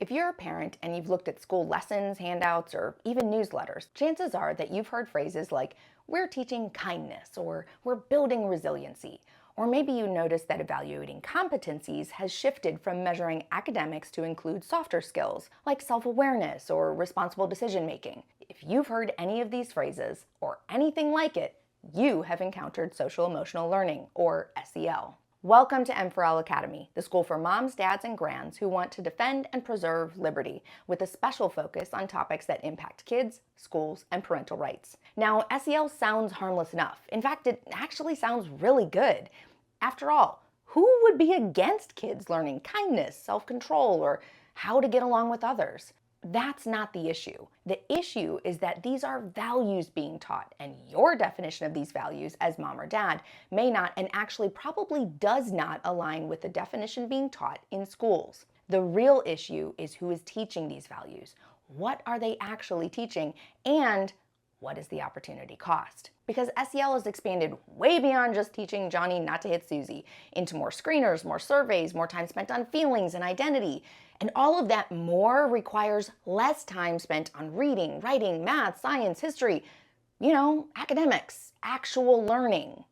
If you're a parent and you've looked at school lessons, handouts, or even newsletters, chances are that you've heard phrases like, "we're teaching kindness," or "we're building resiliency." Or maybe you noticed that evaluating competencies has shifted from measuring academics to include softer skills, like self-awareness or responsible decision-making. If you've heard any of these phrases, or anything like it, you have encountered social-emotional learning, or SEL. Welcome to M4L Academy, the school for moms, dads, and grands who want to defend and preserve liberty, with a special focus on topics that impact kids, schools, and parental rights. Now, SEL sounds harmless enough. In fact, it actually sounds really good. After all, who would be against kids learning kindness, self-control, or how to get along with others? That's not the issue. The issue is that these are values being taught, and your definition of these values as mom or dad may not, and actually probably does not, align with the definition being taught in schools. The real issue is who is teaching these values. What are they actually teaching? And what is the opportunity cost? Because SEL has expanded way beyond just teaching Johnny not to hit Susie into more screeners, more surveys, more time spent on feelings and identity. And all of that more requires less time spent on reading, writing, math, science, history, academics, actual learning.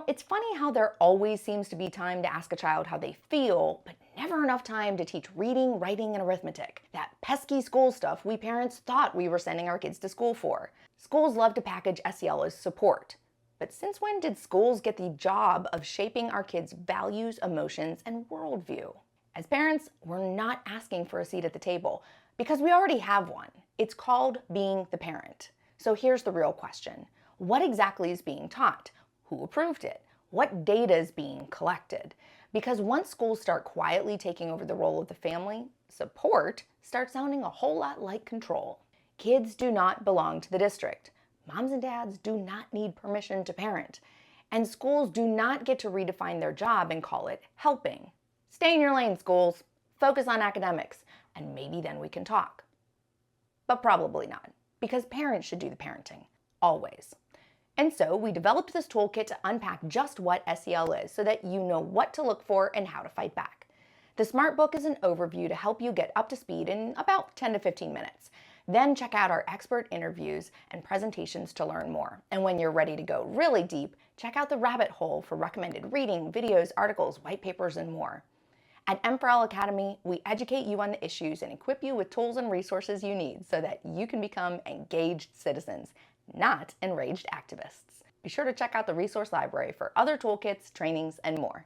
It's funny how there always seems to be time to ask a child how they feel, but never enough time to teach reading, writing, and arithmetic. That pesky school stuff we parents thought we were sending our kids to school for. Schools love to package SEL as support. But since when did schools get the job of shaping our kids' values, emotions, and worldview? As parents, we're not asking for a seat at the table because we already have one. It's called being the parent. So here's the real question. What exactly is being taught? Who approved it? What data is being collected? Because once schools start quietly taking over the role of the family, support starts sounding a whole lot like control. Kids do not belong to the district. Moms and dads do not need permission to parent. And schools do not get to redefine their job and call it helping. Stay in your lane, schools. Focus on academics, and maybe then we can talk. But probably not, because parents should do the parenting, always. And so we developed this toolkit to unpack just what SEL is so that you know what to look for and how to fight back. The Smart Book is an overview to help you get up to speed in about 10 to 15 minutes. Then check out our expert interviews and presentations to learn more. And when you're ready to go really deep, check out the rabbit hole for recommended reading, videos, articles, white papers, and more. At M4L Academy, we educate you on the issues and equip you with tools and resources you need so that you can become engaged citizens, not enraged activists. Be sure to check out the resource library for other toolkits, trainings, and more.